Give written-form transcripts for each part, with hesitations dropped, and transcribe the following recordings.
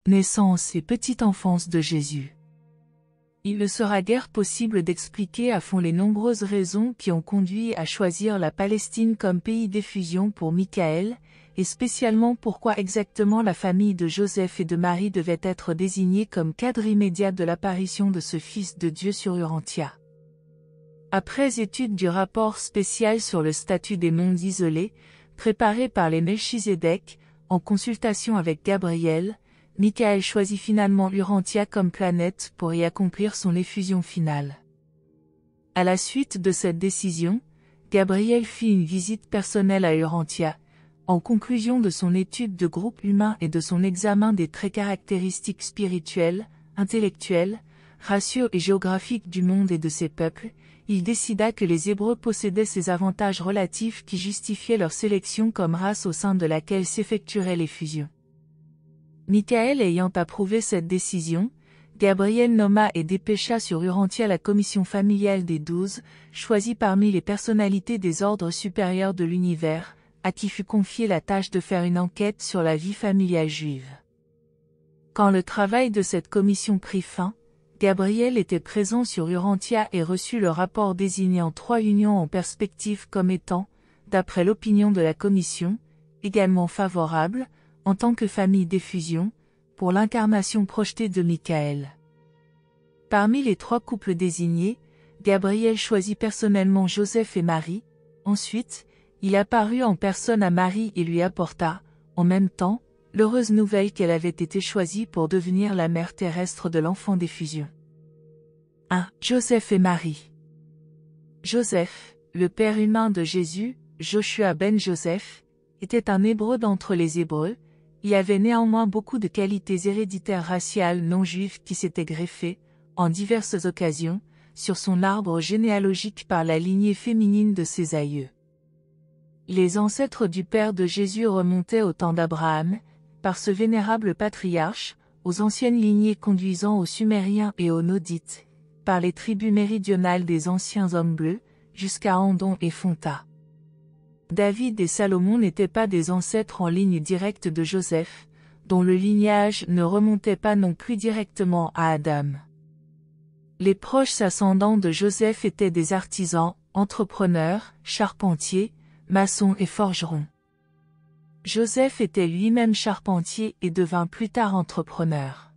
naissance et petite enfance de Jésus. Il ne sera guère possible d'expliquer à fond les nombreuses raisons qui ont conduit à choisir la Palestine comme pays d'effusion pour Michaël, et spécialement pourquoi exactement la famille de Joseph et de Marie devait être désignée comme cadre immédiat de l'apparition de ce Fils de Dieu sur Urantia. Après étude du rapport spécial sur le statut des mondes isolés, préparé par les Melchizedek, en consultation avec Gabriel, Michaël choisit finalement Urantia comme planète pour y accomplir son effusion finale. À la suite de cette décision, Gabriel fit une visite personnelle à Urantia, en conclusion de son étude de groupe humain et de son examen des traits caractéristiques spirituelles, intellectuelles, raciaux et géographiques du monde et de ses peuples. Il décida que les Hébreux possédaient ces avantages relatifs qui justifiaient leur sélection comme race au sein de laquelle s'effectueraient les fusions. Michaël ayant approuvé cette décision, Gabriel nomma et dépêcha sur Urantia la commission familiale des 12, choisie parmi les personnalités des ordres supérieurs de l'univers, à qui fut confiée la tâche de faire une enquête sur la vie familiale juive. Quand le travail de cette commission prit fin, Gabriel était présent sur Urantia et reçut le rapport désignant 3 unions en perspective comme étant, d'après l'opinion de la commission, également favorable, en tant que famille d'effusion, pour l'incarnation projetée de Michaël. Parmi les 3 couples désignés, Gabriel choisit personnellement Joseph et Marie. Ensuite, il apparut en personne à Marie et lui apporta, en même temps, l'heureuse nouvelle qu'elle avait été choisie pour devenir la mère terrestre de l'enfant d'effusion. 1. Joseph et Marie. Joseph, le père humain de Jésus, Joshua ben Joseph, était un hébreu d'entre les Hébreux. Il avait néanmoins beaucoup de qualités héréditaires raciales non juives qui s'étaient greffées, en diverses occasions, sur son arbre généalogique par la lignée féminine de ses aïeux. Les ancêtres du père de Jésus remontaient au temps d'Abraham, par ce vénérable patriarche, aux anciennes lignées conduisant aux Sumériens et aux Nodites, par les tribus méridionales des anciens hommes bleus, jusqu'à Andon et Fonta. David et Salomon n'étaient pas des ancêtres en ligne directe de Joseph, dont le lignage ne remontait pas non plus directement à Adam. Les proches ascendants de Joseph étaient des artisans, entrepreneurs, charpentiers, maçons et forgerons. Joseph était lui-même charpentier et devint plus tard entrepreneur.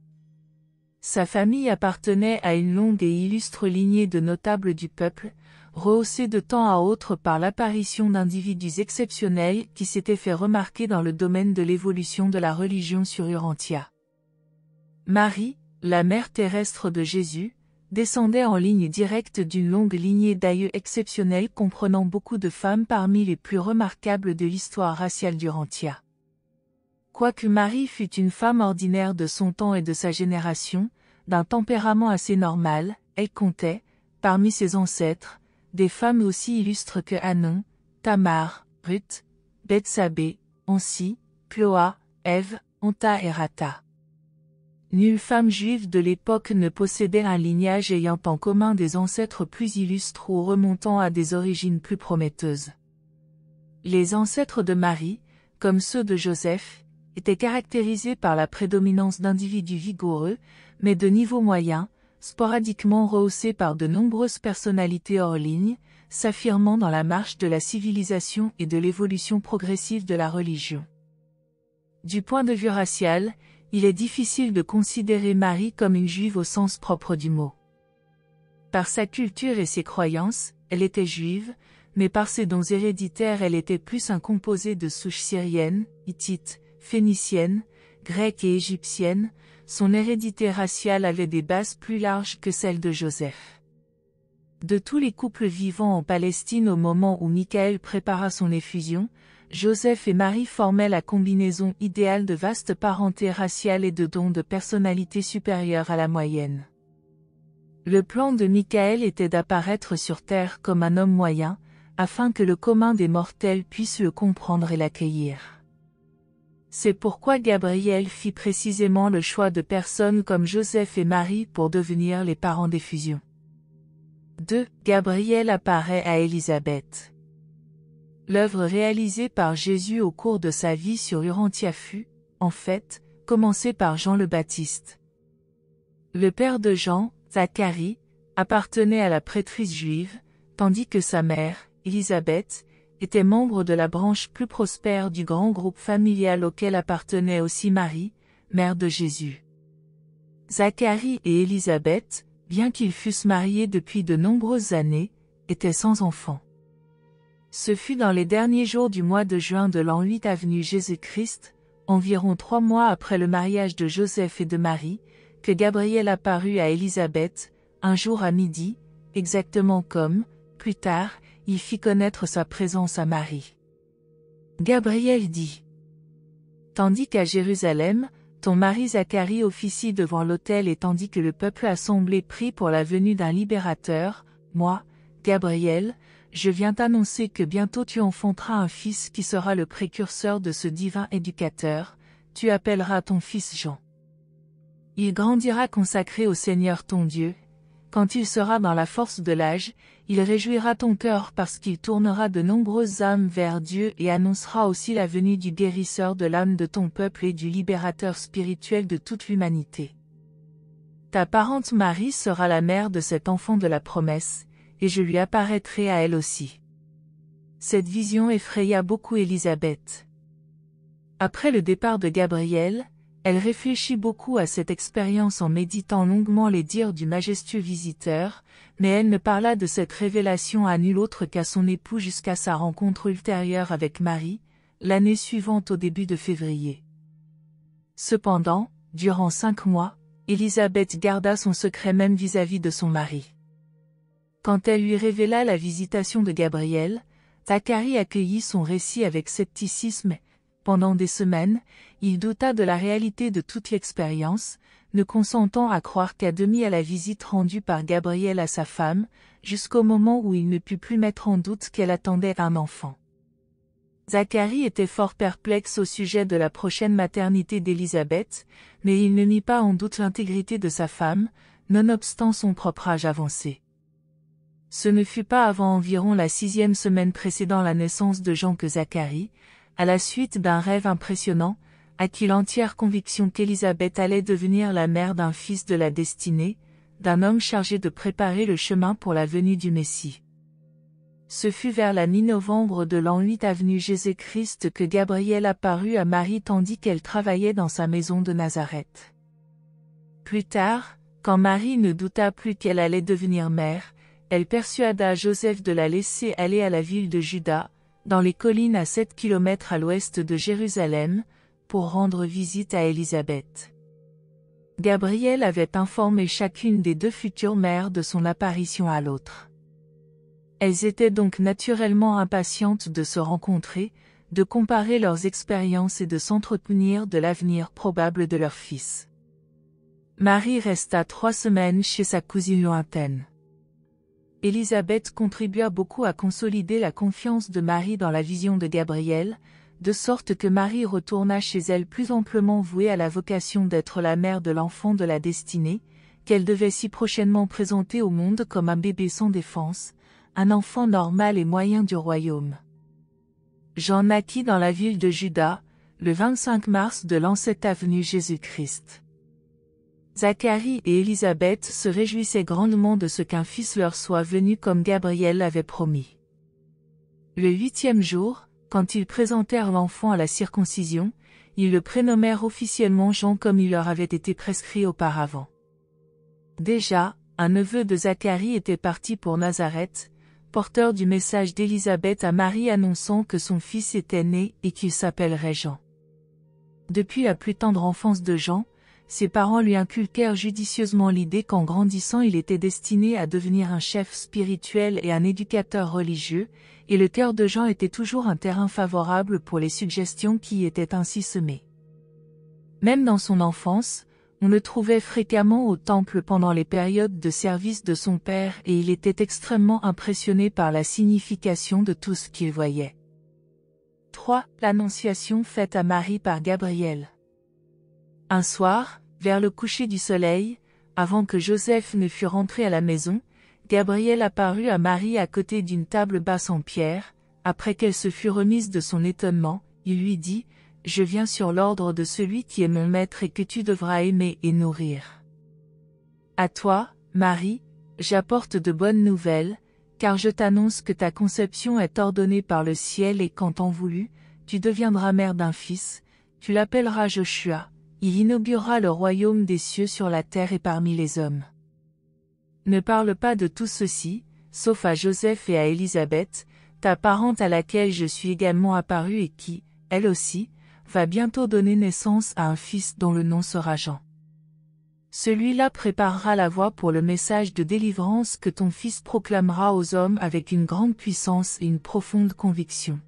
Sa famille appartenait à une longue et illustre lignée de notables du peuple, rehaussée de temps à autre par l'apparition d'individus exceptionnels qui s'étaient fait remarquer dans le domaine de l'évolution de la religion sur Urantia. Marie, la mère terrestre de Jésus, descendait en ligne directe d'une longue lignée d'aïeux exceptionnels comprenant beaucoup de femmes parmi les plus remarquables de l'histoire raciale d'Urantia. Quoique Marie fût une femme ordinaire de son temps et de sa génération, d'un tempérament assez normal, elle comptait, parmi ses ancêtres, des femmes aussi illustres que Anon, Tamar, Ruth, Bethsabée, Onsi, Ploa, Ève, Onta et Rata. Nulle femme juive de l'époque ne possédait un lignage ayant en commun des ancêtres plus illustres ou remontant à des origines plus prometteuses. Les ancêtres de Marie, comme ceux de Joseph, étaient caractérisés par la prédominance d'individus vigoureux, mais de niveau moyen, sporadiquement rehaussés par de nombreuses personnalités hors ligne, s'affirmant dans la marche de la civilisation et de l'évolution progressive de la religion. Du point de vue racial, il est difficile de considérer Marie comme une juive au sens propre du mot. Par sa culture et ses croyances, elle était juive, mais par ses dons héréditaires elle était plus un composé de souches syriennes, hittites, phéniciennes, grecques et égyptiennes. Son hérédité raciale avait des bases plus larges que celles de Joseph. De tous les couples vivant en Palestine au moment où Michaël prépara son effusion, Joseph et Marie formaient la combinaison idéale de vaste parenté raciale et de dons de personnalité supérieure à la moyenne. Le plan de Michaël était d'apparaître sur terre comme un homme moyen, afin que le commun des mortels puisse le comprendre et l'accueillir. C'est pourquoi Gabriel fit précisément le choix de personnes comme Joseph et Marie pour devenir les parents d'effusion. 2. Gabriel apparaît à Élisabeth. L'œuvre réalisée par Jésus au cours de sa vie sur Urantia fut, en fait, commencé par Jean le Baptiste. Le père de Jean, Zacharie, appartenait à la prêtrise juive, tandis que sa mère, Élisabeth, était membre de la branche plus prospère du grand groupe familial auquel appartenait aussi Marie, mère de Jésus. Zacharie et Élisabeth, bien qu'ils fussent mariés depuis de nombreuses années, étaient sans enfants. Ce fut dans les derniers jours du mois de juin de l'an 8 avenue Jésus-Christ, environ 3 mois après le mariage de Joseph et de Marie, que Gabriel apparut à Élisabeth, un jour à midi, exactement comme, plus tard, il fit connaître sa présence à Marie. Gabriel dit: Tandis qu'à Jérusalem, ton mari Zacharie officie devant l'autel et tandis que le peuple assemblé prie pour la venue d'un libérateur, moi, Gabriel, je viens t'annoncer que bientôt tu enfanteras un fils qui sera le précurseur de ce divin éducateur, tu appelleras ton fils Jean. Il grandira consacré au Seigneur ton Dieu. Quand il sera dans la force de l'âge, il réjouira ton cœur parce qu'il tournera de nombreuses âmes vers Dieu et annoncera aussi la venue du guérisseur de l'âme de ton peuple et du libérateur spirituel de toute l'humanité. Ta parente Marie sera la mère de cet enfant de la promesse, et je lui apparaîtrai à elle aussi. Cette vision effraya beaucoup Élisabeth. Après le départ de Gabriel, elle réfléchit beaucoup à cette expérience en méditant longuement les dires du majestueux visiteur, mais elle ne parla de cette révélation à nul autre qu'à son époux jusqu'à sa rencontre ultérieure avec Marie, l'année suivante au début de février. Cependant, durant 5 mois, Élisabeth garda son secret même vis-à-vis de son mari. Quand elle lui révéla la visitation de Gabriel, Zacharie accueillit son récit avec scepticisme. Pendant des semaines, il douta de la réalité de toute l'expérience, ne consentant à croire qu'à demi à la visite rendue par Gabriel à sa femme, jusqu'au moment où il ne put plus mettre en doute qu'elle attendait un enfant. Zacharie était fort perplexe au sujet de la prochaine maternité d'Élisabeth, mais il ne mit pas en doute l'intégrité de sa femme, nonobstant son propre âge avancé. Ce ne fut pas avant environ la 6e semaine précédant la naissance de Jean que Zacharie, à la suite d'un rêve impressionnant, acquit l'entière conviction qu'Élisabeth allait devenir la mère d'un fils de la destinée, d'un homme chargé de préparer le chemin pour la venue du Messie. Ce fut vers la mi-novembre de l'an 8 avenue Jésus-Christ que Gabriel apparut à Marie tandis qu'elle travaillait dans sa maison de Nazareth. Plus tard, quand Marie ne douta plus qu'elle allait devenir mère, elle persuada Joseph de la laisser aller à la ville de Juda, dans les collines à 7 kilomètres à l'ouest de Jérusalem, pour rendre visite à Élisabeth. Gabriel avait informé chacune des 2 futures mères de son apparition à l'autre. Elles étaient donc naturellement impatientes de se rencontrer, de comparer leurs expériences et de s'entretenir de l'avenir probable de leur fils. Marie resta 3 semaines chez sa cousine lointaine. Élisabeth contribua beaucoup à consolider la confiance de Marie dans la vision de Gabriel, de sorte que Marie retourna chez elle plus amplement vouée à la vocation d'être la mère de l'enfant de la destinée, qu'elle devait si prochainement présenter au monde comme un bébé sans défense, un enfant normal et moyen du royaume. Jean naquit dans la ville de Juda, le 25 mars de l'an 7 avenue Jésus-Christ. Zacharie et Élisabeth se réjouissaient grandement de ce qu'un fils leur soit venu comme Gabriel l'avait promis. Le 8e jour, quand ils présentèrent l'enfant à la circoncision, ils le prénommèrent officiellement Jean comme il leur avait été prescrit auparavant. Déjà, un neveu de Zacharie était parti pour Nazareth, porteur du message d'Élisabeth à Marie annonçant que son fils était né et qu'il s'appellerait Jean. Depuis la plus tendre enfance de Jean, ses parents lui inculquèrent judicieusement l'idée qu'en grandissant il était destiné à devenir un chef spirituel et un éducateur religieux, et le cœur de Jean était toujours un terrain favorable pour les suggestions qui y étaient ainsi semées. Même dans son enfance, on le trouvait fréquemment au temple pendant les périodes de service de son père et il était extrêmement impressionné par la signification de tout ce qu'il voyait. 3. L'annonciation faite à Marie par Gabriel. Un soir, vers le coucher du soleil, avant que Joseph ne fût rentré à la maison, Gabriel apparut à Marie à côté d'une table basse en pierre. Après qu'elle se fut remise de son étonnement, il lui dit : « je viens sur l'ordre de celui qui est mon maître et que tu devras aimer et nourrir. À toi, Marie, j'apporte de bonnes nouvelles, car je t'annonce que ta conception est ordonnée par le ciel et qu'en temps voulu, tu deviendras mère d'un fils, tu l'appelleras Joshua, il inaugurera le royaume des cieux sur la terre et parmi les hommes. Ne parle pas de tout ceci, sauf à Joseph et à Élisabeth, ta parente à laquelle je suis également apparue et qui, elle aussi, va bientôt donner naissance à un fils dont le nom sera Jean. Celui-là préparera la voie pour le message de délivrance que ton fils proclamera aux hommes avec une grande puissance et une profonde conviction.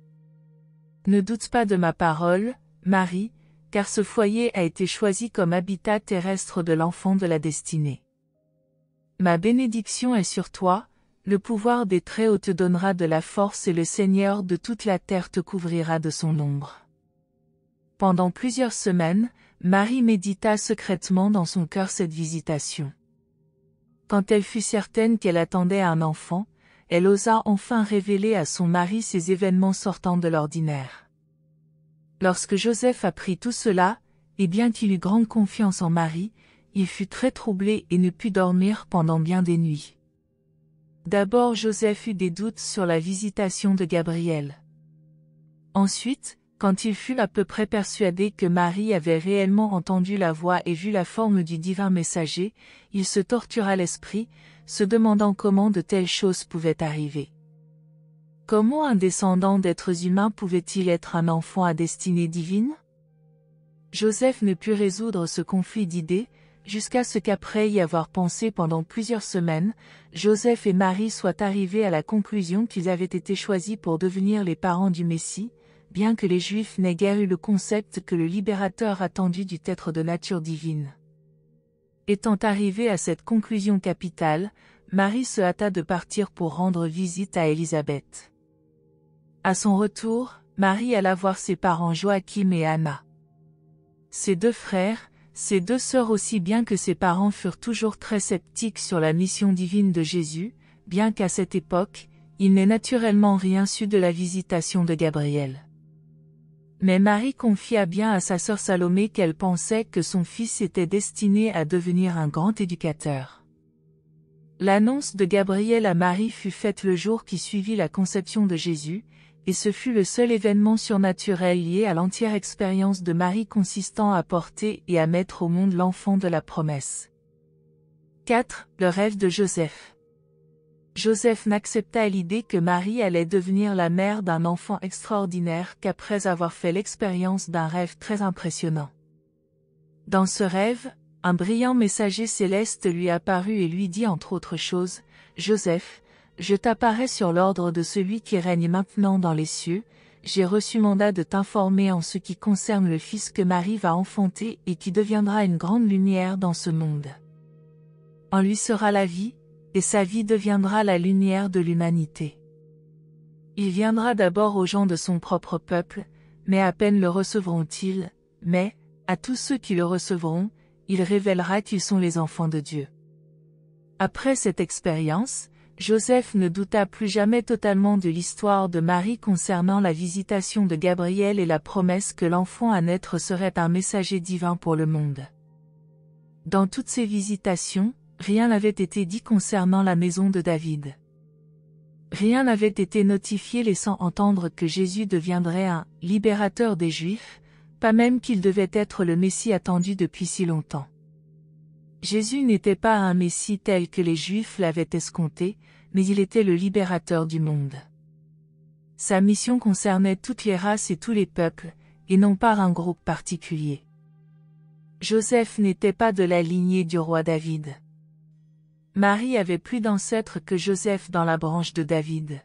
Ne doute pas de ma parole, Marie, car ce foyer a été choisi comme habitat terrestre de l'enfant de la destinée. Ma bénédiction est sur toi, le pouvoir des Très-Hauts te donnera de la force et le Seigneur de toute la terre te couvrira de son ombre. Pendant plusieurs semaines, Marie médita secrètement dans son cœur cette visitation. Quand elle fut certaine qu'elle attendait un enfant, elle osa enfin révéler à son mari ces événements sortant de l'ordinaire. Lorsque Joseph apprit tout cela, et bien qu'il eut grande confiance en Marie, il fut très troublé et ne put dormir pendant bien des nuits. D'abord Joseph eut des doutes sur la visitation de Gabriel. Ensuite, quand il fut à peu près persuadé que Marie avait réellement entendu la voix et vu la forme du divin messager, il se tortura l'esprit, se demandant comment de telles choses pouvaient arriver. Comment un descendant d'êtres humains pouvait-il être un enfant à destinée divine? Joseph ne put résoudre ce conflit d'idées, jusqu'à ce qu'après y avoir pensé pendant plusieurs semaines, Joseph et Marie soient arrivés à la conclusion qu'ils avaient été choisis pour devenir les parents du Messie, bien que les Juifs n'aient guère eu le concept que le libérateur attendu dût être de nature divine. Étant arrivée à cette conclusion capitale, Marie se hâta de partir pour rendre visite à Élisabeth. À son retour, Marie alla voir ses parents Joachim et Anna. Ses deux frères, ses deux sœurs aussi bien que ses parents furent toujours très sceptiques sur la mission divine de Jésus, bien qu'à cette époque, il n'ait naturellement rien su de la visitation de Gabriel. Mais Marie confia bien à sa sœur Salomé qu'elle pensait que son fils était destiné à devenir un grand éducateur. L'annonce de Gabriel à Marie fut faite le jour qui suivit la conception de Jésus, et ce fut le seul événement surnaturel lié à l'entière expérience de Marie consistant à porter et à mettre au monde l'enfant de la promesse. 4. Le rêve de Joseph. Joseph n'accepta l'idée que Marie allait devenir la mère d'un enfant extraordinaire qu'après avoir fait l'expérience d'un rêve très impressionnant. Dans ce rêve, un brillant messager céleste lui apparut et lui dit entre autres choses, « Joseph, je t'apparais sur l'ordre de celui qui règne maintenant dans les cieux, j'ai reçu mandat de t'informer en ce qui concerne le fils que Marie va enfanter et qui deviendra une grande lumière dans ce monde. En lui sera la vie, et sa vie deviendra la lumière de l'humanité. Il viendra d'abord aux gens de son propre peuple, mais à peine le recevront-ils, mais, à tous ceux qui le recevront, il révélera qu'ils sont les enfants de Dieu. » Après cette expérience, Joseph ne douta plus jamais totalement de l'histoire de Marie concernant la visitation de Gabriel et la promesse que l'enfant à naître serait un messager divin pour le monde. Dans toutes ces visitations, rien n'avait été dit concernant la maison de David. Rien n'avait été notifié laissant entendre que Jésus deviendrait un « libérateur des Juifs », pas même qu'il devait être le Messie attendu depuis si longtemps. Jésus n'était pas un Messie tel que les Juifs l'avaient escompté, mais il était le libérateur du monde. Sa mission concernait toutes les races et tous les peuples, et non pas un groupe particulier. Joseph n'était pas de la lignée du roi David. Marie avait plus d'ancêtres que Joseph dans la branche de David.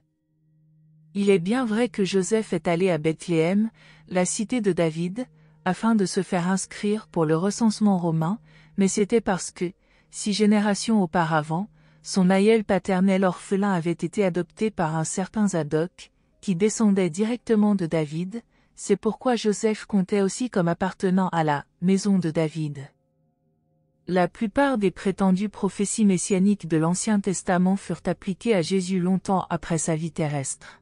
Il est bien vrai que Joseph est allé à Bethléem, la cité de David, afin de se faire inscrire pour le recensement romain, mais c'était parce que, 6 générations auparavant, son aïeul paternel orphelin avait été adopté par un certain Zadok, qui descendait directement de David, c'est pourquoi Joseph comptait aussi comme appartenant à la maison de David. La plupart des prétendues prophéties messianiques de l'Ancien Testament furent appliquées à Jésus longtemps après sa vie terrestre.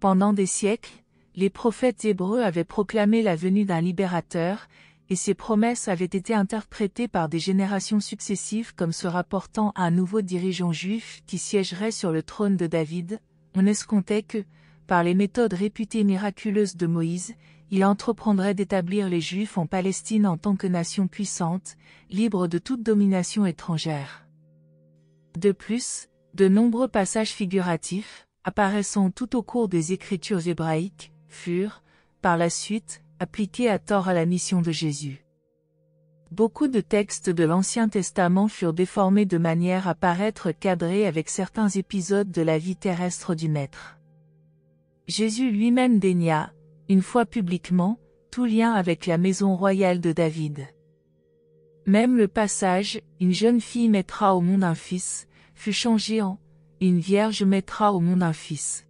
Pendant des siècles, les prophètes hébreux avaient proclamé la venue d'un libérateur, et ces promesses avaient été interprétées par des générations successives comme se rapportant à un nouveau dirigeant juif qui siégerait sur le trône de David. On escomptait que, par les méthodes réputées miraculeuses de Moïse, il entreprendrait d'établir les Juifs en Palestine en tant que nation puissante, libre de toute domination étrangère. De plus, de nombreux passages figuratifs, apparaissant tout au cours des Écritures hébraïques, furent, par la suite, appliqués à tort à la mission de Jésus. Beaucoup de textes de l'Ancien Testament furent déformés de manière à paraître cadrés avec certains épisodes de la vie terrestre du Maître. Jésus lui-même dénia, une fois publiquement, tout lien avec la maison royale de David. Même le passage « Une jeune fille mettra au monde un fils » fut changé en « Une vierge mettra au monde un fils ».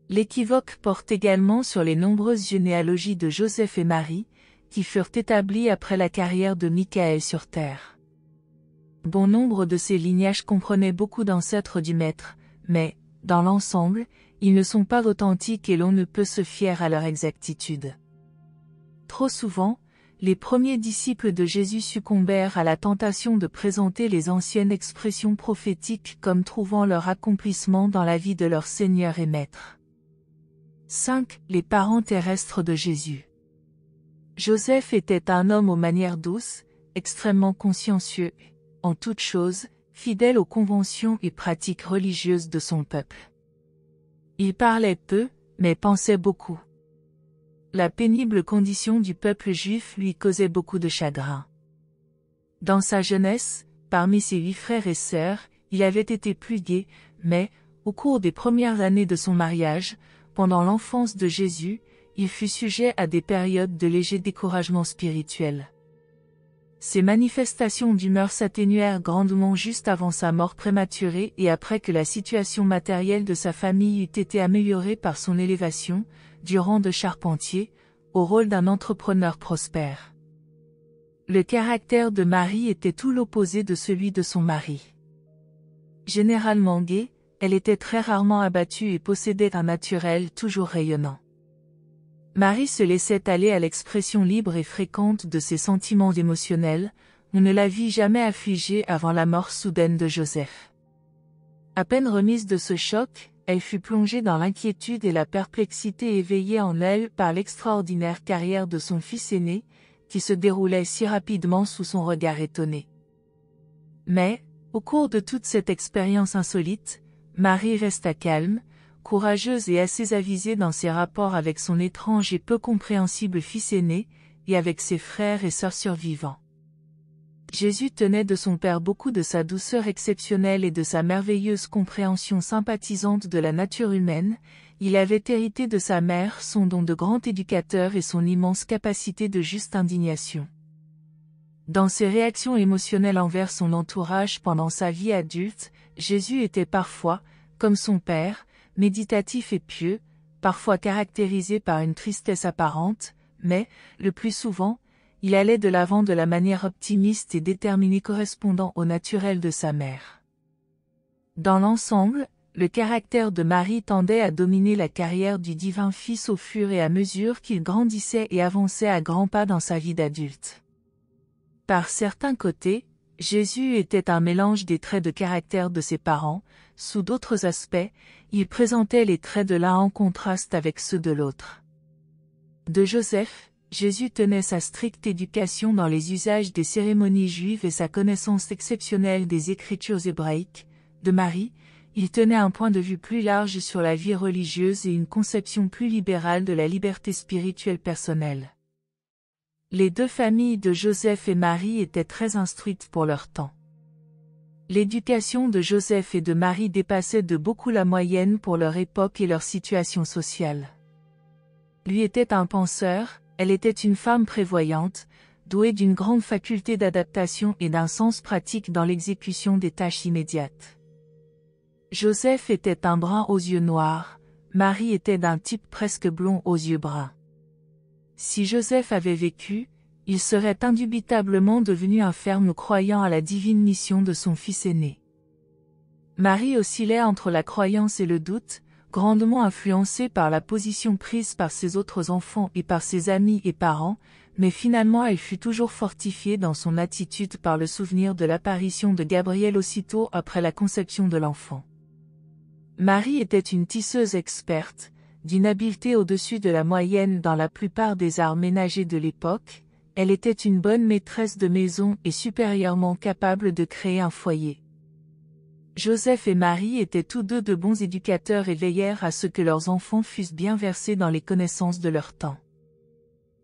L'équivoque porte également sur les nombreuses généalogies de Joseph et Marie, qui furent établies après la carrière de Michaël sur terre. Bon nombre de ces lignages comprenaient beaucoup d'ancêtres du Maître, mais, dans l'ensemble, ils ne sont pas authentiques et l'on ne peut se fier à leur exactitude. Trop souvent, les premiers disciples de Jésus succombèrent à la tentation de présenter les anciennes expressions prophétiques comme trouvant leur accomplissement dans la vie de leur Seigneur et Maître. 5. Les parents terrestres de Jésus. Joseph était un homme aux manières douces, extrêmement consciencieux, en toutes choses, fidèle aux conventions et pratiques religieuses de son peuple. Il parlait peu, mais pensait beaucoup. La pénible condition du peuple juif lui causait beaucoup de chagrin. Dans sa jeunesse, parmi ses 8 frères et sœurs, il avait été plus gai, mais, au cours des premières années de son mariage, pendant l'enfance de Jésus, il fut sujet à des périodes de léger découragement spirituel. Ces manifestations d'humeur s'atténuèrent grandement juste avant sa mort prématurée et après que la situation matérielle de sa famille eut été améliorée par son élévation, du rang de charpentier, au rôle d'un entrepreneur prospère. Le caractère de Marie était tout l'opposé de celui de son mari. Généralement gaie, elle était très rarement abattue et possédait un naturel toujours rayonnant. Marie se laissait aller à l'expression libre et fréquente de ses sentiments émotionnels, on ne la vit jamais affligée avant la mort soudaine de Joseph. À peine remise de ce choc, elle fut plongée dans l'inquiétude et la perplexité éveillée en elle par l'extraordinaire carrière de son fils aîné, qui se déroulait si rapidement sous son regard étonné. Mais, au cours de toute cette expérience insolite, Marie resta calme, courageuse et assez avisée dans ses rapports avec son étrange et peu compréhensible fils aîné, et avec ses frères et sœurs survivants. Jésus tenait de son Père beaucoup de sa douceur exceptionnelle et de sa merveilleuse compréhension sympathisante de la nature humaine, il avait hérité de sa mère son don de grand éducateur et son immense capacité de juste indignation. Dans ses réactions émotionnelles envers son entourage pendant sa vie adulte, Jésus était parfois, comme son Père, méditatif et pieux, parfois caractérisé par une tristesse apparente, mais, le plus souvent, il allait de l'avant de la manière optimiste et déterminée correspondant au naturel de sa mère. Dans l'ensemble, le caractère de Marie tendait à dominer la carrière du divin Fils au fur et à mesure qu'il grandissait et avançait à grands pas dans sa vie d'adulte. Par certains côtés, Jésus était un mélange des traits de caractère de ses parents, sous d'autres aspects, il présentait les traits de l'un en contraste avec ceux de l'autre. De Joseph, Jésus tenait sa stricte éducation dans les usages des cérémonies juives et sa connaissance exceptionnelle des Écritures hébraïques. De Marie, il tenait un point de vue plus large sur la vie religieuse et une conception plus libérale de la liberté spirituelle personnelle. Les 2 familles de Joseph et Marie étaient très instruites pour leur temps. L'éducation de Joseph et de Marie dépassait de beaucoup la moyenne pour leur époque et leur situation sociale. Lui était un penseur, elle était une femme prévoyante, douée d'une grande faculté d'adaptation et d'un sens pratique dans l'exécution des tâches immédiates. Joseph était un brun aux yeux noirs, Marie était d'un type presque blond aux yeux bruns. Si Joseph avait vécu, il serait indubitablement devenu un ferme croyant à la divine mission de son fils aîné. Marie oscillait entre la croyance et le doute, grandement influencée par la position prise par ses autres enfants et par ses amis et parents, mais finalement elle fut toujours fortifiée dans son attitude par le souvenir de l'apparition de Gabriel aussitôt après la conception de l'enfant. Marie était une tisseuse experte, d'une habileté au-dessus de la moyenne dans la plupart des arts ménagers de l'époque. Elle était une bonne maîtresse de maison et supérieurement capable de créer un foyer. Joseph et Marie étaient tous deux de bons éducateurs et veillèrent à ce que leurs enfants fussent bien versés dans les connaissances de leur temps.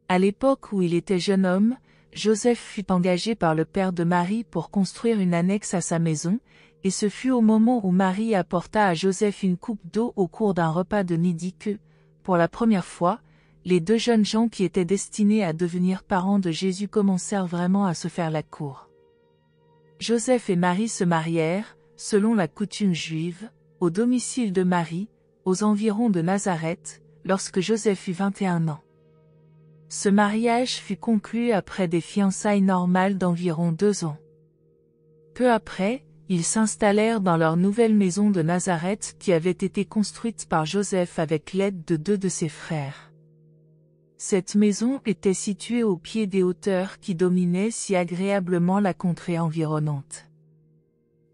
À l'époque où il était jeune homme, Joseph fut engagé par le père de Marie pour construire une annexe à sa maison, et ce fut au moment où Marie apporta à Joseph une coupe d'eau au cours d'un repas de midi que, pour la première fois, les deux jeunes gens qui étaient destinés à devenir parents de Jésus commencèrent vraiment à se faire la cour. Joseph et Marie se marièrent, selon la coutume juive, au domicile de Marie, aux environs de Nazareth, lorsque Joseph eut 21 ans. Ce mariage fut conclu après des fiançailles normales d'environ 2 ans. Peu après, ils s'installèrent dans leur nouvelle maison de Nazareth qui avait été construite par Joseph avec l'aide de 2 de ses frères. Cette maison était située au pied des hauteurs qui dominaient si agréablement la contrée environnante.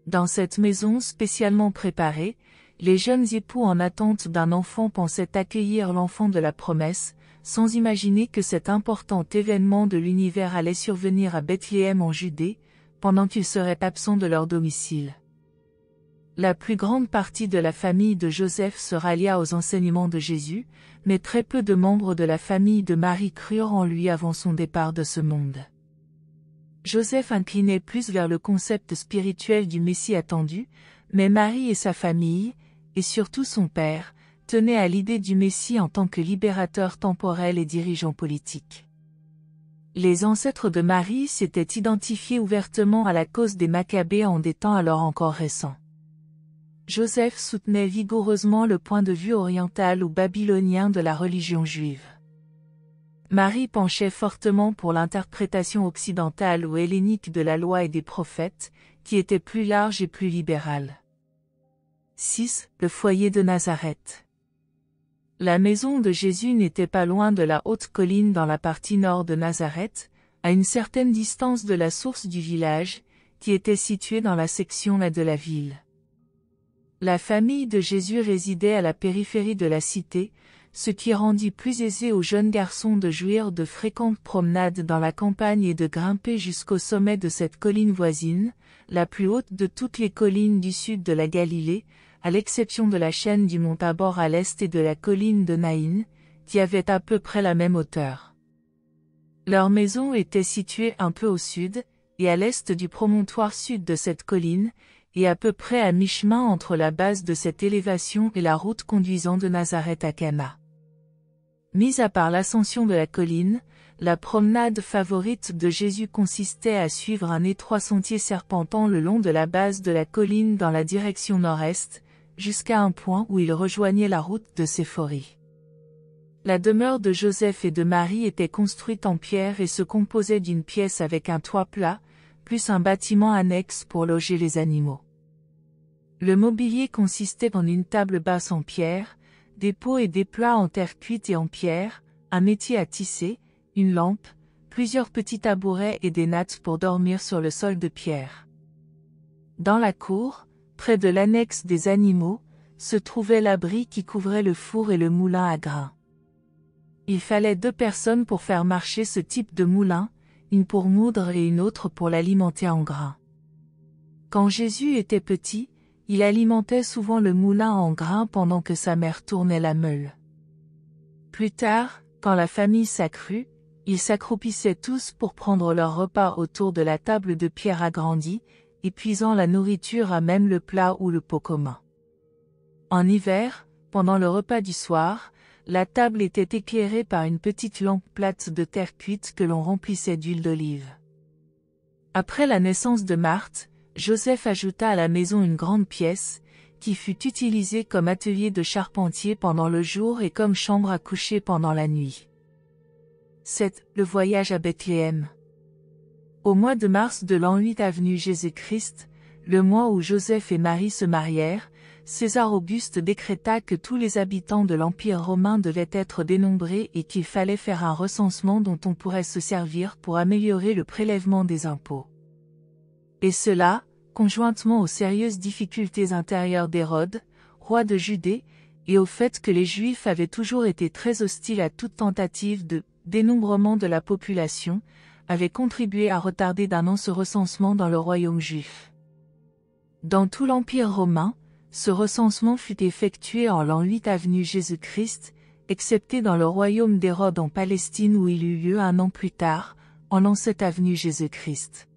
Dans cette maison spécialement préparée, les jeunes époux en attente d'un enfant pensaient accueillir l'enfant de la promesse, sans imaginer que cet important événement de l'univers allait survenir à Bethléem en Judée, pendant qu'ils seraient absents de leur domicile. La plus grande partie de la famille de Joseph se rallia aux enseignements de Jésus, mais très peu de membres de la famille de Marie crurent en lui avant son départ de ce monde. Joseph inclinait plus vers le concept spirituel du Messie attendu, mais Marie et sa famille, et surtout son père, tenaient à l'idée du Messie en tant que libérateur temporel et dirigeant politique. Les ancêtres de Marie s'étaient identifiés ouvertement à la cause des Maccabées en des temps alors encore récents. Joseph soutenait vigoureusement le point de vue oriental ou babylonien de la religion juive. Marie penchait fortement pour l'interprétation occidentale ou hellénique de la loi et des prophètes, qui était plus large et plus libérale. 6. Le foyer de Nazareth. La maison de Jésus n'était pas loin de la haute colline dans la partie nord de Nazareth, à une certaine distance de la source du village, qui était située dans la section là de la ville. La famille de Jésus résidait à la périphérie de la cité, ce qui rendit plus aisé aux jeunes garçons de jouir de fréquentes promenades dans la campagne et de grimper jusqu'au sommet de cette colline voisine, la plus haute de toutes les collines du sud de la Galilée, à l'exception de la chaîne du mont Tabor à l'est et de la colline de Naïn, qui avait à peu près la même hauteur. Leur maison était située un peu au sud, et à l'est du promontoire sud de cette colline, et à peu près à mi-chemin entre la base de cette élévation et la route conduisant de Nazareth à Cana. Mis à part l'ascension de la colline, la promenade favorite de Jésus consistait à suivre un étroit sentier serpentant le long de la base de la colline dans la direction nord-est, jusqu'à un point où il rejoignait la route de Séphorie. La demeure de Joseph et de Marie était construite en pierre et se composait d'une pièce avec un toit plat, plus un bâtiment annexe pour loger les animaux. Le mobilier consistait en une table basse en pierre, des pots et des plats en terre cuite et en pierre, un métier à tisser, une lampe, plusieurs petits tabourets et des nattes pour dormir sur le sol de pierre. Dans la cour, près de l'annexe des animaux, se trouvait l'abri qui couvrait le four et le moulin à grains. Il fallait 2 personnes pour faire marcher ce type de moulin, une pour moudre et une autre pour l'alimenter en grains. Quand Jésus était petit, il alimentait souvent le moulin en grains pendant que sa mère tournait la meule. Plus tard, quand la famille s'accrut, ils s'accroupissaient tous pour prendre leur repas autour de la table de pierre agrandie, épuisant la nourriture à même le plat ou le pot commun. En hiver, pendant le repas du soir, la table était éclairée par une petite lampe plate de terre cuite que l'on remplissait d'huile d'olive. Après la naissance de Marthe, Joseph ajouta à la maison une grande pièce, qui fut utilisée comme atelier de charpentier pendant le jour et comme chambre à coucher pendant la nuit. 7. Le voyage à Bethléem. Au mois de mars de l'an 8 avenue Jésus-Christ, le mois où Joseph et Marie se marièrent, César Auguste décréta que tous les habitants de l'Empire romain devaient être dénombrés et qu'il fallait faire un recensement dont on pourrait se servir pour améliorer le prélèvement des impôts. Et cela, conjointement aux sérieuses difficultés intérieures d'Hérode, roi de Judée, et au fait que les Juifs avaient toujours été très hostiles à toute tentative de dénombrement de la population, avait contribué à retarder d'un an ce recensement dans le royaume juif. Dans tout l'Empire romain, ce recensement fut effectué en l'an 8 avenue Jésus-Christ, excepté dans le royaume d'Hérode en Palestine où il eut lieu un an plus tard, en l'an 7 avenue Jésus-Christ.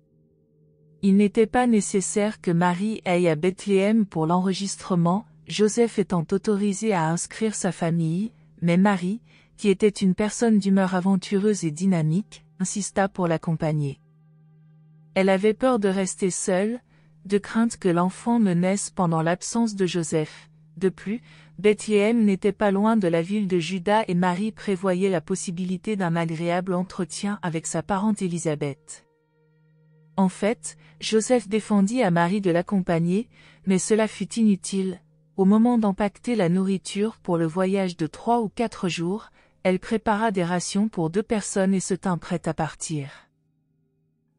Il n'était pas nécessaire que Marie aille à Bethléem pour l'enregistrement, Joseph étant autorisé à inscrire sa famille, mais Marie, qui était une personne d'humeur aventureuse et dynamique, insista pour l'accompagner. Elle avait peur de rester seule, de crainte que l'enfant ne naisse pendant l'absence de Joseph. De plus, Bethléem n'était pas loin de la ville de Juda et Marie prévoyait la possibilité d'un agréable entretien avec sa parente Élisabeth. En fait, Joseph défendit à Marie de l'accompagner, mais cela fut inutile. Au moment d'empacter la nourriture pour le voyage de 3 ou 4 jours, elle prépara des rations pour 2 personnes et se tint prête à partir.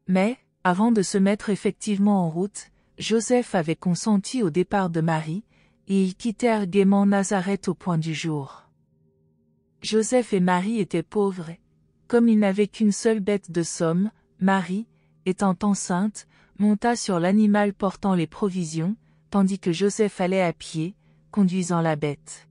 Mais, avant de se mettre effectivement en route, Joseph avait consenti au départ de Marie, et ils quittèrent gaiement Nazareth au point du jour. Joseph et Marie étaient pauvres, et, comme ils n'avaient qu'une seule bête de somme, Marie, étant enceinte, monta sur l'animal portant les provisions, tandis que Joseph allait à pied, conduisant la bête.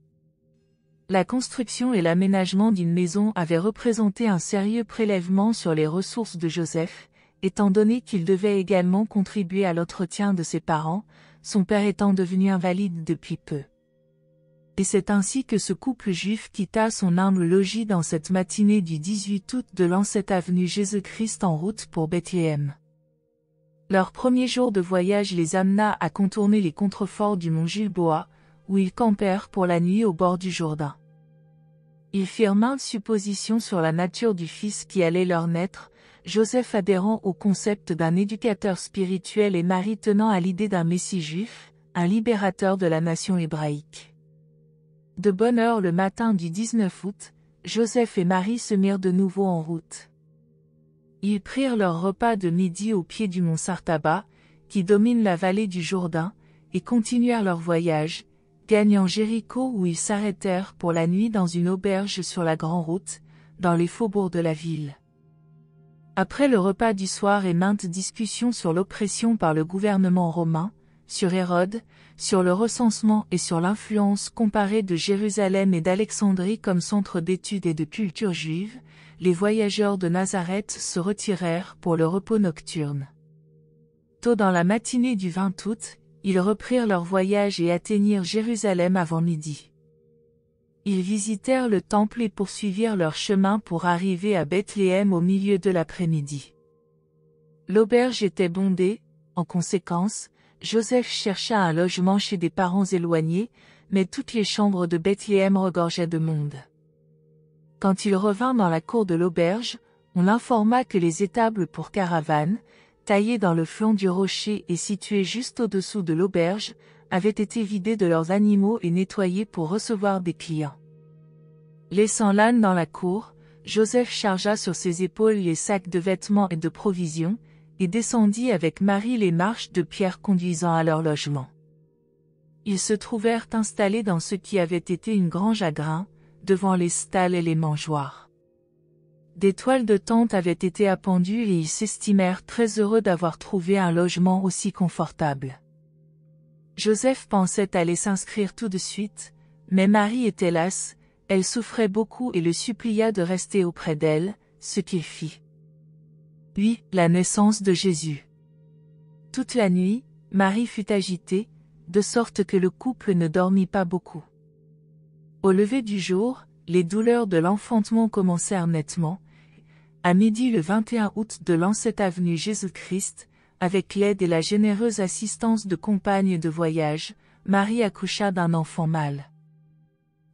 La construction et l'aménagement d'une maison avaient représenté un sérieux prélèvement sur les ressources de Joseph, étant donné qu'il devait également contribuer à l'entretien de ses parents, son père étant devenu invalide depuis peu. Et c'est ainsi que ce couple juif quitta son humble logis dans cette matinée du 18 août de l'an 7 avenue Jésus-Christ en route pour Bethléem. Leur premier jour de voyage les amena à contourner les contreforts du mont Gilboa, où ils campèrent pour la nuit au bord du Jourdain. Ils firent maintes suppositions sur la nature du fils qui allait leur naître, Joseph adhérant au concept d'un éducateur spirituel et Marie tenant à l'idée d'un Messie juif, un libérateur de la nation hébraïque. De bonne heure le matin du 19 août, Joseph et Marie se mirent de nouveau en route. Ils prirent leur repas de midi au pied du mont Sartaba, qui domine la vallée du Jourdain, et continuèrent leur voyage, gagnant Jéricho où ils s'arrêtèrent pour la nuit dans une auberge sur la grande route, dans les faubourgs de la ville. Après le repas du soir et maintes discussions sur l'oppression par le gouvernement romain, sur Hérode, sur le recensement et sur l'influence comparée de Jérusalem et d'Alexandrie comme centre d'études et de culture juive, les voyageurs de Nazareth se retirèrent pour le repos nocturne. Tôt dans la matinée du 20 août, ils reprirent leur voyage et atteignirent Jérusalem avant midi. Ils visitèrent le temple et poursuivirent leur chemin pour arriver à Bethléem au milieu de l'après-midi. L'auberge était bondée, en conséquence, Joseph chercha un logement chez des parents éloignés, mais toutes les chambres de Bethléem regorgeaient de monde. Quand il revint dans la cour de l'auberge, on l'informa que les étables pour caravanes, taillées dans le flanc du rocher et situées juste au-dessous de l'auberge, avaient été vidées de leurs animaux et nettoyées pour recevoir des clients. Laissant l'âne dans la cour, Joseph chargea sur ses épaules les sacs de vêtements et de provisions, et descendit avec Marie les marches de pierre conduisant à leur logement. Ils se trouvèrent installés dans ce qui avait été une grange à grains, devant les stalles et les mangeoires. Des toiles de tente avaient été appendues et ils s'estimèrent très heureux d'avoir trouvé un logement aussi confortable. Joseph pensait aller s'inscrire tout de suite, mais Marie était lasse, elle souffrait beaucoup et le supplia de rester auprès d'elle, ce qu'il fit. Puis, la naissance de Jésus. Toute la nuit, Marie fut agitée, de sorte que le couple ne dormit pas beaucoup. Au lever du jour, les douleurs de l'enfantement commencèrent nettement. À midi le 21 août de l'an 7 avenue Jésus-Christ, avec l'aide et la généreuse assistance de compagnes de voyage, Marie accoucha d'un enfant mâle.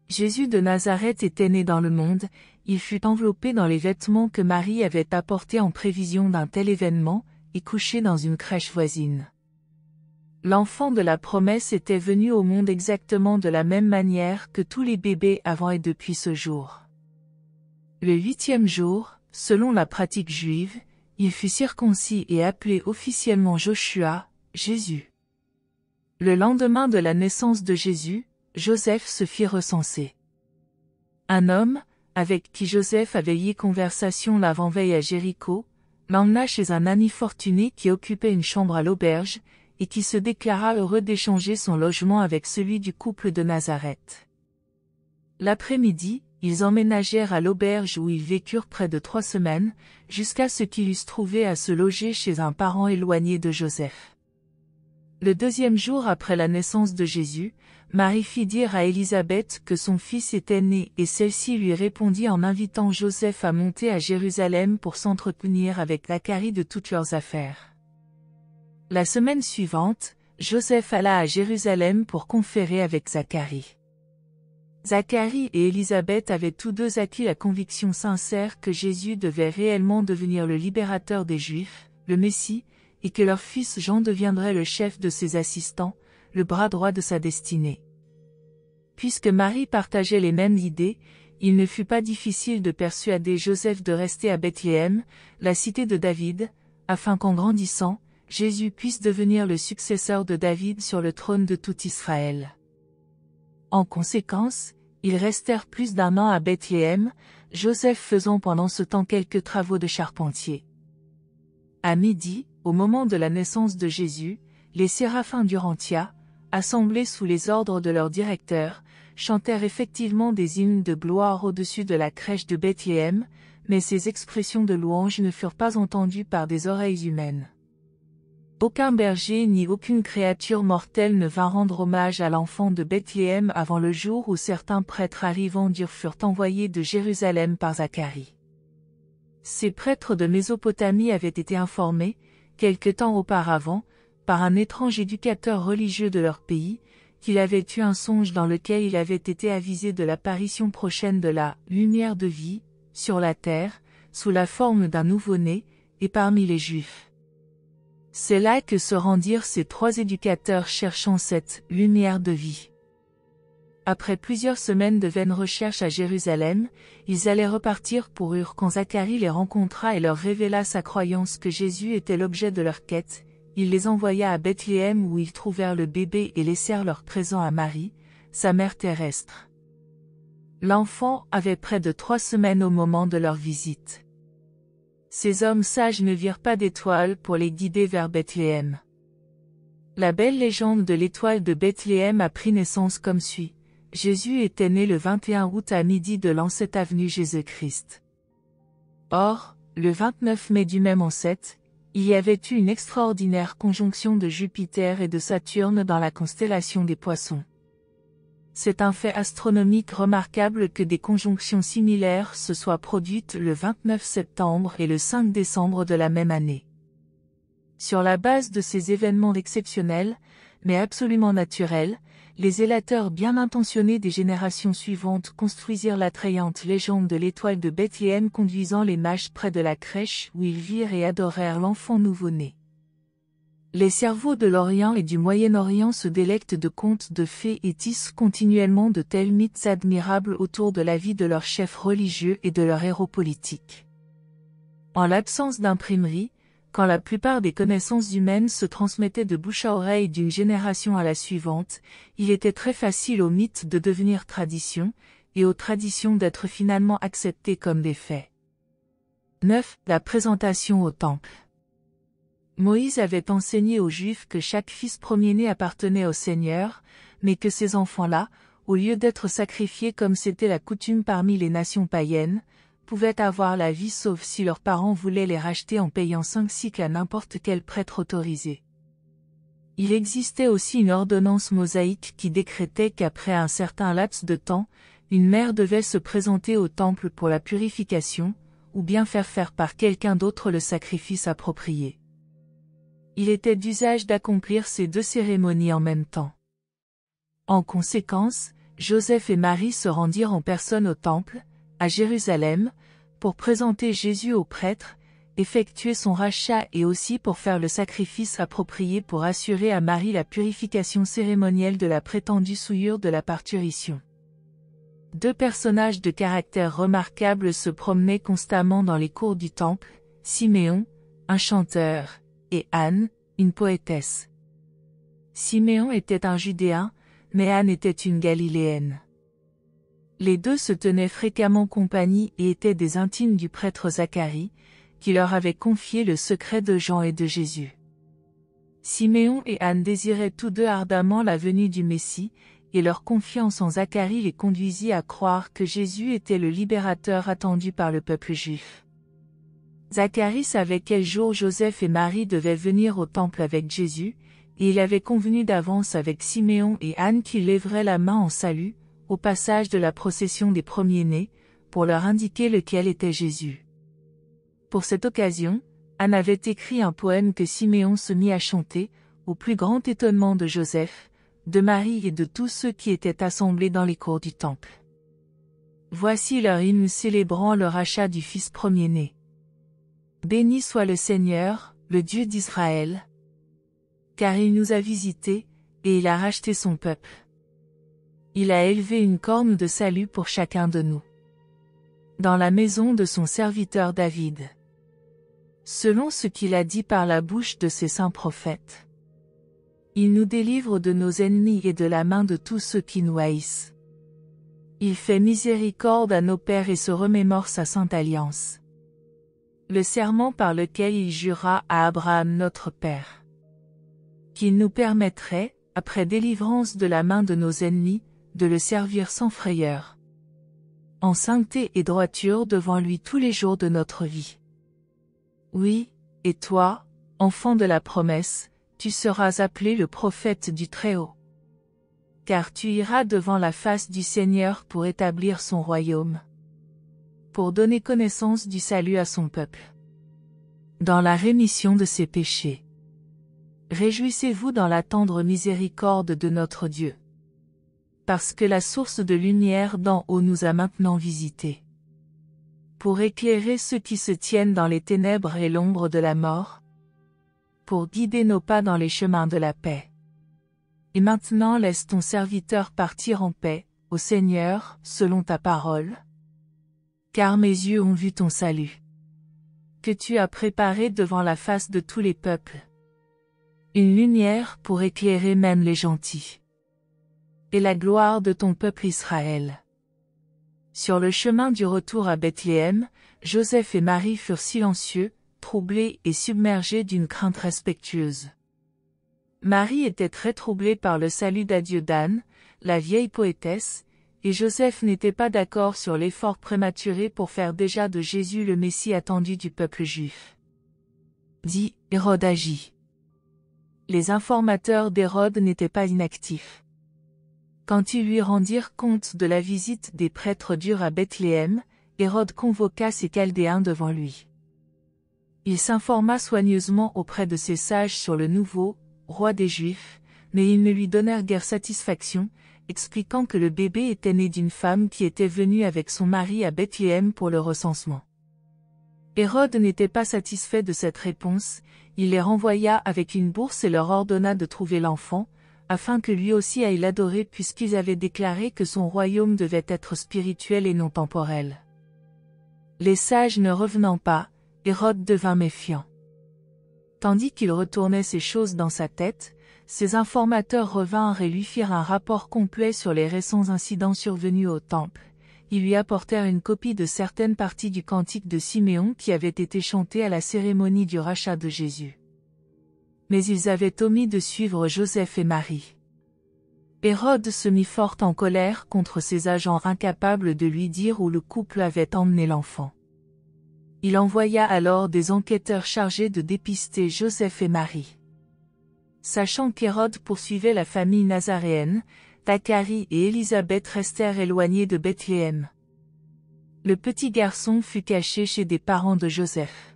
Jésus de Nazareth était né dans le monde, il fut enveloppé dans les vêtements que Marie avait apportés en prévision d'un tel événement, et couché dans une crèche voisine. L'enfant de la promesse était venu au monde exactement de la même manière que tous les bébés avant et depuis ce jour. Le 8e jour, selon la pratique juive, il fut circoncis et appelé officiellement Joshua, Jésus. Le lendemain de la naissance de Jésus, Joseph se fit recenser. Un homme, avec qui Joseph avait eu conversation l'avant-veille à Jéricho, l'emmena chez un ami fortuné qui occupait une chambre à l'auberge, et qui se déclara heureux d'échanger son logement avec celui du couple de Nazareth. L'après-midi, ils emménagèrent à l'auberge où ils vécurent près de 3 semaines, jusqu'à ce qu'ils eussent trouvé à se loger chez un parent éloigné de Joseph. Le 2e jour après la naissance de Jésus, Marie fit dire à Élisabeth que son fils était né et celle-ci lui répondit en invitant Joseph à monter à Jérusalem pour s'entretenir avec Zacharie de toutes leurs affaires. La semaine suivante, Joseph alla à Jérusalem pour conférer avec Zacharie. Zacharie et Élisabeth avaient tous deux acquis la conviction sincère que Jésus devait réellement devenir le libérateur des Juifs, le Messie, et que leur fils Jean deviendrait le chef de ses assistants, le bras droit de sa destinée. Puisque Marie partageait les mêmes idées, il ne fut pas difficile de persuader Joseph de rester à Bethléem, la cité de David, afin qu'en grandissant, Jésus puisse devenir le successeur de David sur le trône de tout Israël. En conséquence, ils restèrent plus d'1 an à Bethléem, Joseph faisant pendant ce temps quelques travaux de charpentier. À midi, au moment de la naissance de Jésus, les séraphins d'Urantia, assemblés sous les ordres de leur directeur, chantèrent effectivement des hymnes de gloire au-dessus de la crèche de Bethléem, mais ces expressions de louange ne furent pas entendues par des oreilles humaines. Aucun berger ni aucune créature mortelle ne vint rendre hommage à l'enfant de Bethléem avant le jour où certains prêtres arrivant d'Ur furent envoyés de Jérusalem par Zacharie. Ces prêtres de Mésopotamie avaient été informés, quelque temps auparavant, par un étrange éducateur religieux de leur pays, qu'il avait eu un songe dans lequel il avait été avisé de l'apparition prochaine de la « lumière de vie » sur la terre, sous la forme d'un nouveau-né, et parmi les Juifs. C'est là que se rendirent ces 3 éducateurs cherchant cette « lumière de vie ». Après plusieurs semaines de vaines recherches à Jérusalem, ils allaient repartir pour Ur quand Zacharie les rencontra et leur révéla sa croyance que Jésus était l'objet de leur quête. Il les envoya à Bethléem où ils trouvèrent le bébé et laissèrent leur présent à Marie, sa mère terrestre. L'enfant avait près de 3 semaines au moment de leur visite. Ces hommes sages ne virent pas d'étoile pour les guider vers Bethléem. La belle légende de l'étoile de Bethléem a pris naissance comme suit. Jésus était né le 21 août à midi de l'an 7 avenue Jésus-Christ. Or, le 29 mai du même an 7, il y avait eu une extraordinaire conjonction de Jupiter et de Saturne dans la constellation des Poissons. C'est un fait astronomique remarquable que des conjonctions similaires se soient produites le 29 septembre et le 5 décembre de la même année. Sur la base de ces événements exceptionnels, mais absolument naturels, les zélateurs bien intentionnés des générations suivantes construisirent l'attrayante légende de l'étoile de Bethléem conduisant les mages près de la crèche où ils virent et adorèrent l'enfant nouveau-né. Les cerveaux de l'Orient et du Moyen-Orient se délectent de contes de fées et tissent continuellement de tels mythes admirables autour de la vie de leurs chefs religieux et de leurs héros politiques. En l'absence d'imprimerie, quand la plupart des connaissances humaines se transmettaient de bouche à oreille d'une génération à la suivante, il était très facile aux mythes de devenir tradition, et aux traditions d'être finalement acceptées comme des faits. 9. La présentation au temple. Moïse avait enseigné aux Juifs que chaque fils premier-né appartenait au Seigneur, mais que ces enfants-là, au lieu d'être sacrifiés comme c'était la coutume parmi les nations païennes, pouvaient avoir la vie sauf si leurs parents voulaient les racheter en payant 5 cycles à n'importe quel prêtre autorisé. Il existait aussi une ordonnance mosaïque qui décrétait qu'après un certain laps de temps, une mère devait se présenter au temple pour la purification, ou bien faire par quelqu'un d'autre le sacrifice approprié. Il était d'usage d'accomplir ces 2 cérémonies en même temps. En conséquence, Joseph et Marie se rendirent en personne au temple, à Jérusalem, pour présenter Jésus aux prêtres, effectuer son rachat et aussi pour faire le sacrifice approprié pour assurer à Marie la purification cérémonielle de la prétendue souillure de la parturition. Deux personnages de caractère remarquable se promenaient constamment dans les cours du temple, Siméon, un chanteur, et Anne, une poétesse. Siméon était un Judéen, mais Anne était une Galiléenne. Les deux se tenaient fréquemment compagnie et étaient des intimes du prêtre Zacharie, qui leur avait confié le secret de Jean et de Jésus. Siméon et Anne désiraient tous deux ardemment la venue du Messie, et leur confiance en Zacharie les conduisit à croire que Jésus était le libérateur attendu par le peuple juif. Zacharie savait quel jour Joseph et Marie devaient venir au temple avec Jésus, et il avait convenu d'avance avec Siméon et Anne qu'ils lèveraient la main en salut, au passage de la procession des premiers-nés, pour leur indiquer lequel était Jésus. Pour cette occasion, Anne avait écrit un poème que Siméon se mit à chanter, au plus grand étonnement de Joseph, de Marie et de tous ceux qui étaient assemblés dans les cours du temple. Voici leur hymne célébrant le rachat du fils premier-né. Béni soit le Seigneur, le Dieu d'Israël, car il nous a visités, et il a racheté son peuple. Il a élevé une corne de salut pour chacun de nous. Dans la maison de son serviteur David. Selon ce qu'il a dit par la bouche de ses saints prophètes. Il nous délivre de nos ennemis et de la main de tous ceux qui nous haïssent. Il fait miséricorde à nos pères et se remémore sa sainte alliance. Le serment par lequel il jura à Abraham notre père. Qu'il nous permettrait, après délivrance de la main de nos ennemis, de le servir sans frayeur. En sainteté et droiture devant lui tous les jours de notre vie. Oui, et toi, enfant de la promesse, tu seras appelé le prophète du Très-Haut. Car tu iras devant la face du Seigneur pour établir son royaume. Pour donner connaissance du salut à son peuple. Dans la rémission de ses péchés. Réjouissez-vous dans la tendre miséricorde de notre Dieu. Parce que la source de lumière d'en haut nous a maintenant visités. Pour éclairer ceux qui se tiennent dans les ténèbres et l'ombre de la mort. Pour guider nos pas dans les chemins de la paix. Et maintenant laisse ton serviteur partir en paix, ô Seigneur, selon ta parole. Car mes yeux ont vu ton salut. Que tu as préparé devant la face de tous les peuples. Une lumière pour éclairer même les gentils. Et la gloire de ton peuple Israël. Sur le chemin du retour à Bethléem, Joseph et Marie furent silencieux, troublés et submergés d'une crainte respectueuse. Marie était très troublée par le salut d'adieu d'Anne, la vieille poétesse, et Joseph n'était pas d'accord sur l'effort prématuré pour faire déjà de Jésus le Messie attendu du peuple juif. Dit Hérode agit. Les informateurs d'Hérode n'étaient pas inactifs. Quand ils lui rendirent compte de la visite des prêtres durs à Bethléem, Hérode convoqua ses Chaldéens devant lui. Il s'informa soigneusement auprès de ses sages sur le nouveau roi des Juifs, mais ils ne lui donnèrent guère satisfaction, expliquant que le bébé était né d'une femme qui était venue avec son mari à Bethléem pour le recensement. Hérode n'était pas satisfait de cette réponse, il les renvoya avec une bourse et leur ordonna de trouver l'enfant, afin que lui aussi aille l'adorer puisqu'ils avaient déclaré que son royaume devait être spirituel et non temporel. Les sages ne revenant pas, Hérode devint méfiant. Tandis qu'il retournait ces choses dans sa tête, ses informateurs revinrent et lui firent un rapport complet sur les récents incidents survenus au temple. Ils lui apportèrent une copie de certaines parties du cantique de Siméon qui avait été chanté à la cérémonie du rachat de Jésus. Mais ils avaient omis de suivre Joseph et Marie. Hérode se mit fort en colère contre ses agents incapables de lui dire où le couple avait emmené l'enfant. Il envoya alors des enquêteurs chargés de dépister Joseph et Marie. Sachant qu'Hérode poursuivait la famille nazaréenne, Zacharie et Élisabeth restèrent éloignés de Bethléem. Le petit garçon fut caché chez des parents de Joseph.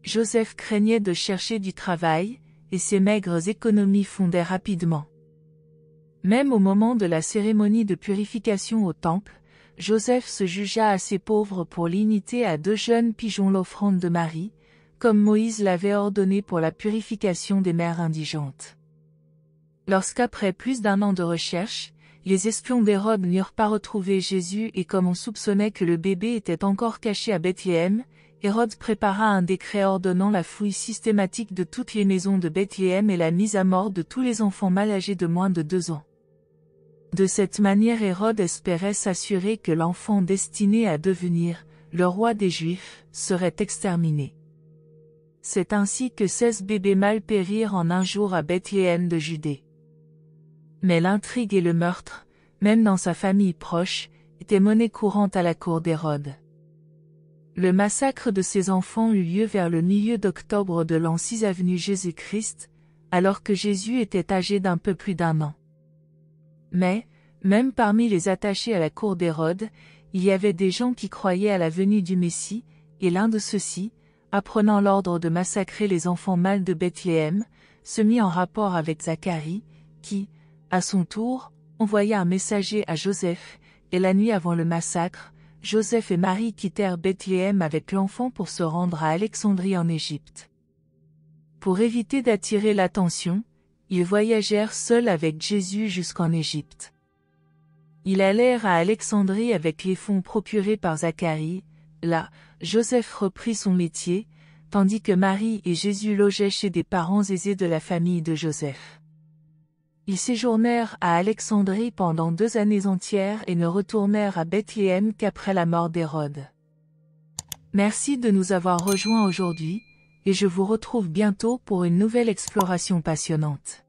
Joseph craignait de chercher du travail, et ses maigres économies fondaient rapidement. Même au moment de la cérémonie de purification au temple, Joseph se jugea assez pauvre pour limiter à 2 jeunes pigeons l'offrande de Marie, comme Moïse l'avait ordonné pour la purification des mères indigentes. Lorsqu'après plus d'1 an de recherche, les espions d'Hérode n'eurent pas retrouvé Jésus et comme on soupçonnait que le bébé était encore caché à Bethléem, Hérode prépara un décret ordonnant la fouille systématique de toutes les maisons de Bethléem et la mise à mort de tous les enfants mal âgés de moins de 2 ans. De cette manière Hérode espérait s'assurer que l'enfant destiné à devenir le roi des Juifs serait exterminé. C'est ainsi que 16 bébés mâles périrent en un jour à Bethléem de Judée. Mais l'intrigue et le meurtre, même dans sa famille proche, étaient monnaie courante à la cour d'Hérode. Le massacre de ces enfants eut lieu vers le milieu d'octobre de l'an 6 avenue Jésus-Christ, alors que Jésus était âgé d'un peu plus d'1 an. Mais, même parmi les attachés à la cour d'Hérode, il y avait des gens qui croyaient à la venue du Messie, et l'un de ceux-ci, apprenant l'ordre de massacrer les enfants mâles de Bethléem, se mit en rapport avec Zacharie, qui, à son tour, envoya un messager à Joseph, et la nuit avant le massacre, Joseph et Marie quittèrent Bethléem avec l'enfant pour se rendre à Alexandrie en Égypte. Pour éviter d'attirer l'attention, ils voyagèrent seuls avec Jésus jusqu'en Égypte. Ils allèrent à Alexandrie avec les fonds procurés par Zacharie. Là, Joseph reprit son métier, tandis que Marie et Jésus logeaient chez des parents aisés de la famille de Joseph. Ils séjournèrent à Alexandrie pendant 2 années entières et ne retournèrent à Bethléem qu'après la mort d'Hérode. Merci de nous avoir rejoints aujourd'hui, et je vous retrouve bientôt pour une nouvelle exploration passionnante.